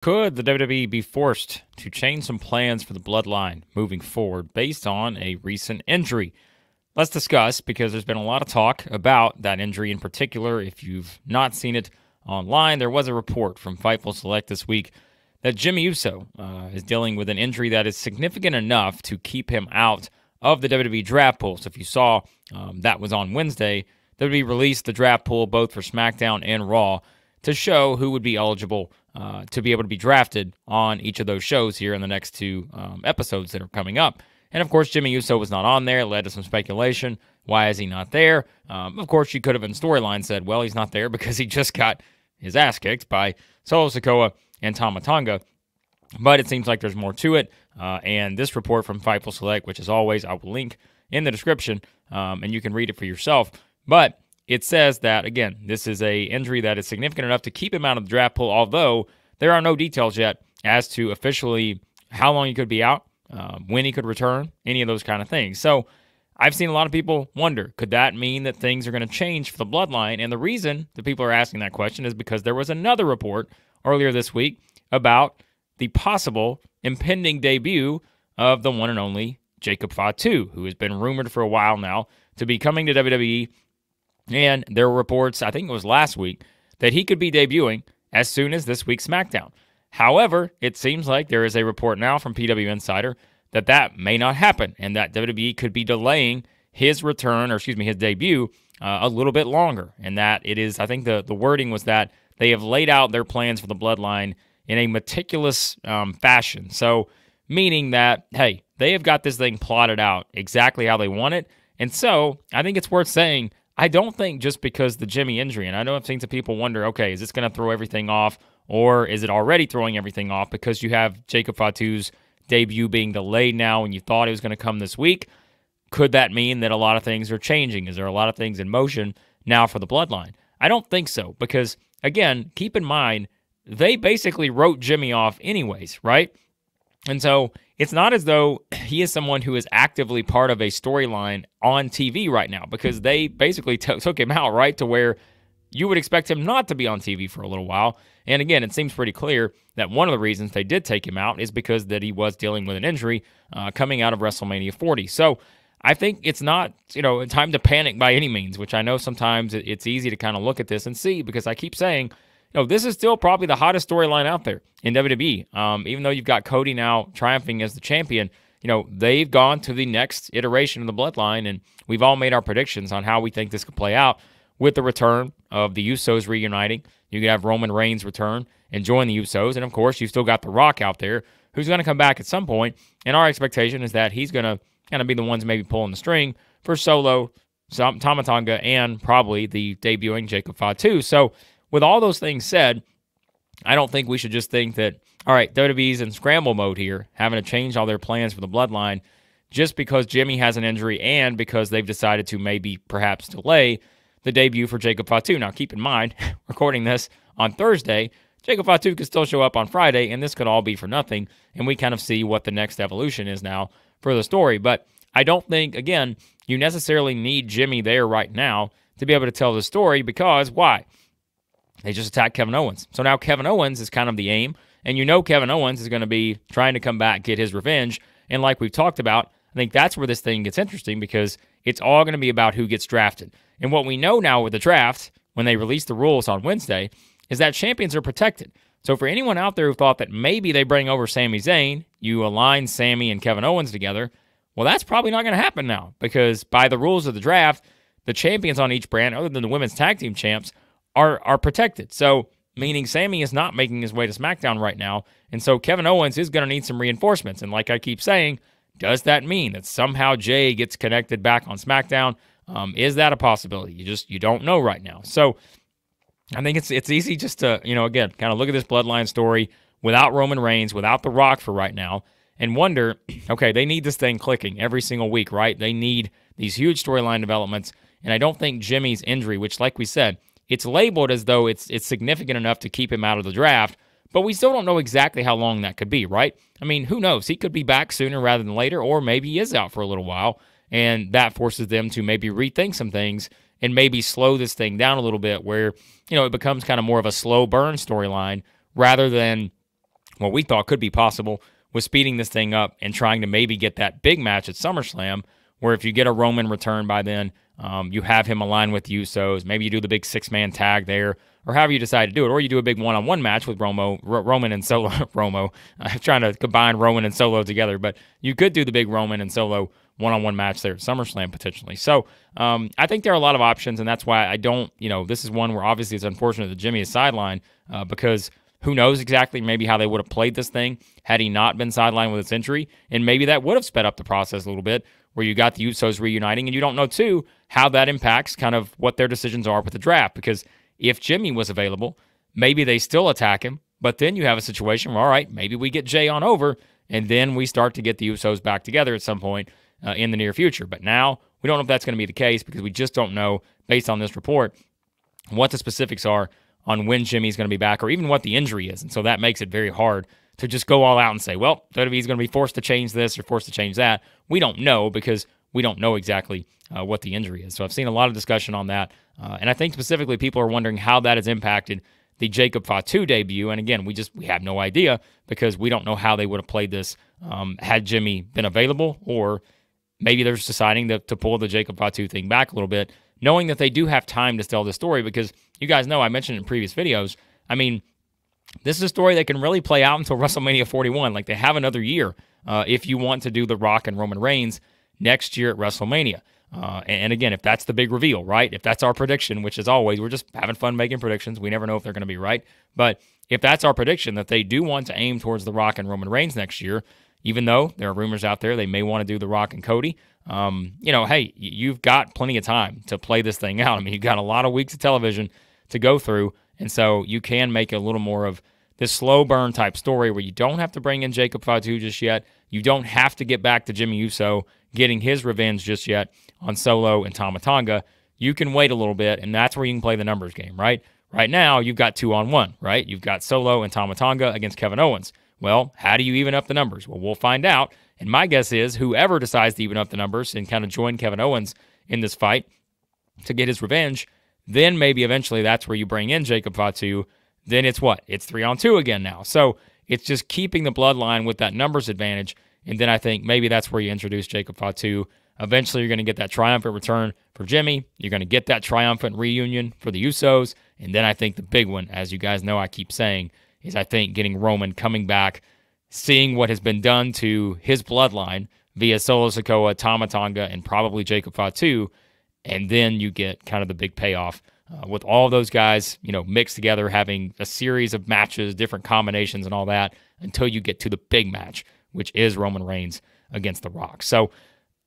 Could the WWE be forced to change some plans for the Bloodline moving forward based on a recent injury? Let's discuss, because there's been a lot of talk about that injury in particular. If you've not seen it online, there was a report from Fightful Select this week that Jimmy Uso is dealing with an injury that is significant enough to keep him out of the WWE Draft pool. So if you saw, that was on Wednesday. WWE released the draft pool both for SmackDown and Raw to show who would be eligible to be able to be drafted on each of those shows here in the next two episodes that are coming up. And, of course, Jimmy Uso was not on there. It led to some speculation. Why is he not there? Of course, you could have in storyline said, well, he's not there because he just got his ass kicked by Solo, Sikoa, and Tonga. But it seems like there's more to it. And this report from Fightful Select, which as always, I will link in the description, and you can read it for yourself. But it says that, again, this is a injury that is significant enough to keep him out of the draft pool, although there are no details yet as to officially how long he could be out, when he could return, any of those kind of things. So I've seen a lot of people wonder, could that mean that things are going to change for the Bloodline? And the reason that people are asking that question is because there was another report earlier this week about the possible impending debut of the one and only Jacob Fatu, who has been rumored for a while now to be coming to WWE. And there were reports, I think it was last week, that he could be debuting as soon as this week's SmackDown. However, it seems like there is a report now from PWInsider that that may not happen and that WWE could be delaying his return, or excuse me, his debut a little bit longer. And that it is, I think the wording was that they have laid out their plans for the Bloodline in a meticulous fashion. So, meaning that, hey, they have got this thing plotted out exactly how they want it. And so, I think it's worth saying, I don't think just because the Jimmy injury, and I know I've seen some people wonder, okay, is this going to throw everything off, or is it already throwing everything off because you have Jacob Fatu's debut being delayed now and you thought it was going to come this week? Could that mean that a lot of things are changing? Is there a lot of things in motion now for the Bloodline? I don't think so, because, again, keep in mind, they basically wrote Jimmy off anyways, right? And so it's not as though he is someone who is actively part of a storyline on TV right now, because they basically took him out, right, to where you would expect him not to be on TV for a little while. And again, it seems pretty clear that one of the reasons they did take him out is because that he was dealing with an injury coming out of WrestleMania 40. So I think it's not, time to panic by any means, which I know sometimes it's easy to kind of look at this and see, because I keep saying, this is still probably the hottest storyline out there in WWE. Even though you've got Cody now triumphing as the champion, they've gone to the next iteration of the Bloodline, and we've all made our predictions on how we think this could play out with the return of the Usos reuniting. You could have Roman Reigns return and join the Usos, and of course, you've still got The Rock out there, who's going to come back at some point, and our expectation is that he's going to kind of be the ones maybe pulling the string for Solo, Tonga, and probably the debuting Jacob Fatu. So, with all those things said, I don't think we should just think that, all right, WWE's in scramble mode here, having to change all their plans for the Bloodline just because Jimmy has an injury and because they've decided to maybe perhaps delay the debut for Jacob Fatu. Now, keep in mind, recording this on Thursday, Jacob Fatu could still show up on Friday, and this could all be for nothing, and we kind of see what the next evolution is now for the story. But I don't think, again, you necessarily need Jimmy there right now to be able to tell the story, because why? They just attacked Kevin Owens. So now Kevin Owens is kind of the aim, and Kevin Owens is going to be trying to come back, get his revenge, and like we've talked about, I think that's where this thing gets interesting, because it's all going to be about who gets drafted. And what we know now with the draft, when they released the rules on Wednesday, is that champions are protected. So for anyone out there who thought that maybe they bring over Sami Zayn, you align Sami and Kevin Owens together, well, that's probably not going to happen now, because by the rules of the draft, the champions on each brand, other than the women's tag team champs, are protected. So, meaning Sami is not making his way to SmackDown right now, and so Kevin Owens is going to need some reinforcements. And like I keep saying, does that mean that somehow Jay gets connected back on SmackDown? Is that a possibility? You don't know right now. So, I think it's easy just to, again, kind of look at this Bloodline story without Roman Reigns, without The Rock for right now, and wonder, okay, they need this thing clicking every single week, right? They need these huge storyline developments, and I don't think Jimmy's injury, which, like we said, it's labeled as though it's significant enough to keep him out of the draft, but we still don't know exactly how long that could be, right? I mean, who knows? He could be back sooner rather than later, or maybe he is out for a little while, and that forces them to maybe rethink some things and maybe slow this thing down a little bit where, it becomes kind of more of a slow burn storyline rather than what we thought could be possible was speeding this thing up and trying to maybe get that big match at SummerSlam, where if you get a Roman return by then, you have him align with the Usos. Maybe you do the big 6-man tag there, or however you decide to do it. Or you do a big one-on-one match with Roman and Solo. I'm trying to combine Roman and Solo together, but you could do the big Roman and Solo one-on-one match there at SummerSlam potentially. So I think there are a lot of options, and that's why I don't, this is one where obviously it's unfortunate that Jimmy is sidelined because who knows exactly maybe how they would have played this thing had he not been sidelined with his injury, and maybe that would have sped up the process a little bit where you got the Usos reuniting, and you don't know, too, how that impacts kind of what their decisions are with the draft, because if Jimmy was available, maybe they still attack him, but then you have a situation where, all right, maybe we get Jay on over, and then we start to get the Usos back together at some point in the near future. But now, we don't know if that's going to be the case because we just don't know, based on this report, what the specifics are on when Jimmy's going to be back or even what the injury is. And so that makes it very hard to just go all out and say, well, WWE's going to be forced to change this or forced to change that. We don't know because we don't know exactly what the injury is. So I've seen a lot of discussion on that. And I think specifically people are wondering how that has impacted the Jacob Fatu debut. And again, we have no idea because we don't know how they would have played this had Jimmy been available, or maybe they're just deciding to pull the Jacob Fatu thing back a little bit, knowing that they do have time to tell the story because you guys know I mentioned in previous videos, I mean, this is a story that can really play out until WrestleMania 41. Like, they have another year if you want to do The Rock and Roman Reigns next year at WrestleMania. And again, if that's the big reveal, right? If that's our prediction, which is always, we're just having fun making predictions. We never know if they're going to be right. But if that's our prediction, that they do want to aim towards The Rock and Roman Reigns next year, even though there are rumors out there they may want to do The Rock and Cody, hey, you've got plenty of time to play this thing out. I mean, you've got a lot of weeks of television to go through, and so you can make a little more of this slow burn type story where you don't have to bring in Jacob Fatu just yet. You don't have to get back to Jimmy Uso getting his revenge just yet on Solo and Tama Tonga. You can wait a little bit, and that's where you can play the numbers game, right? Right now, you've got 2-on-1, right? You've got Solo and Tama Tonga against Kevin Owens. Well, how do you even up the numbers? Well, we'll find out. And my guess is whoever decides to even up the numbers and kind of join Kevin Owens in this fight to get his revenge, then maybe eventually that's where you bring in Jacob Fatu. Then it's what? It's 3-on-2 again now. So it's just keeping the bloodline with that numbers advantage. And then I think maybe that's where you introduce Jacob Fatu. Eventually you're going to get that triumphant return for Jimmy. You're going to get that triumphant reunion for the Usos. And then I think the big one, as you guys know I keep saying, is I think getting Roman coming back, seeing what has been done to his bloodline via Solo Sikoa, Tama Tonga, and probably Jacob Fatu, and then you get kind of the big payoff with all of those guys, mixed together, having a series of matches, different combinations and all that, until you get to the big match, which is Roman Reigns against The Rock. So,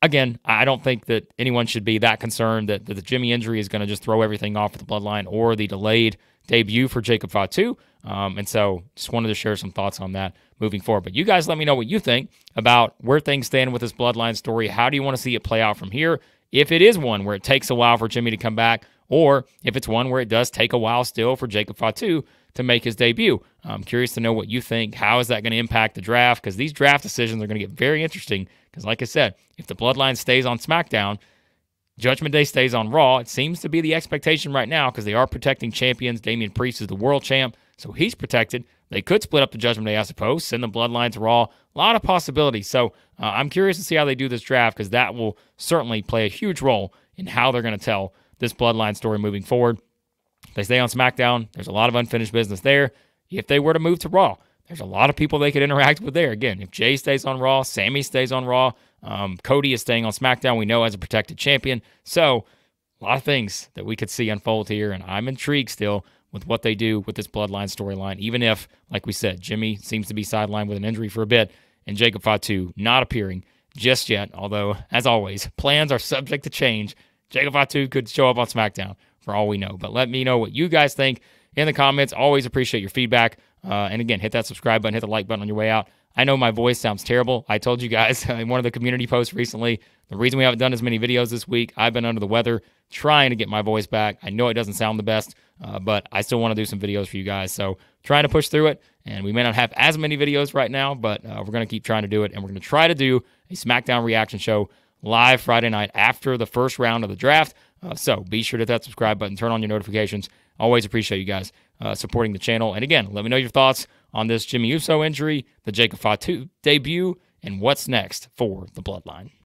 again, I don't think that anyone should be that concerned that the Jimmy injury is going to just throw everything off the bloodline or the delayed debut for Jacob Fatu. And so just wanted to share some thoughts on that moving forward. But you guys let me know what you think about where things stand with this bloodline story. How do you want to see it play out from here? If it is one where it takes a while for Jimmy to come back, or if it's one where it does take a while still for Jacob Fatu to make his debut. I'm curious to know what you think. How is that going to impact the draft? Because these draft decisions are going to get very interesting. Because like I said, if the bloodline stays on SmackDown, Judgment Day stays on Raw. It seems to be the expectation right now because they are protecting champions. Damian Priest is the world champ, so he's protected. They could split up the Judgment Day, I suppose, send the bloodline to Raw. A lot of possibilities. So I'm curious to see how they do this draft because that will certainly play a huge role in how they're going to tell this bloodline story moving forward. If they stay on SmackDown, there's a lot of unfinished business there. If they were to move to Raw, there's a lot of people they could interact with there. Again, if Jay stays on Raw, Sami stays on Raw, Cody is staying on SmackDown, we know as a protected champion. So a lot of things that we could see unfold here, and I'm intrigued still with what they do with this bloodline storyline, even if, like we said, Jimmy seems to be sidelined with an injury for a bit, and Jacob Fatu not appearing just yet, although, as always, plans are subject to change. Jacob Fatu could show up on SmackDown for all we know. But let me know what you guys think in the comments. Always appreciate your feedback. And again, hit that subscribe button, hit the like button on your way out. I know my voice sounds terrible. I told you guys in one of the community posts recently, the reason we haven't done as many videos this week, I've been under the weather trying to get my voice back. I know it doesn't sound the best, but I still want to do some videos for you guys. So trying to push through it, and we may not have as many videos right now, but we're going to keep trying to do it, and we're going to try to do a SmackDown reaction show live Friday night after the first round of the draft. So be sure to hit that subscribe button, turn on your notifications. Always appreciate you guys supporting the channel. And again, let me know your thoughts on this Jimmy Uso injury, the Jacob Fatu debut, and what's next for the Bloodline.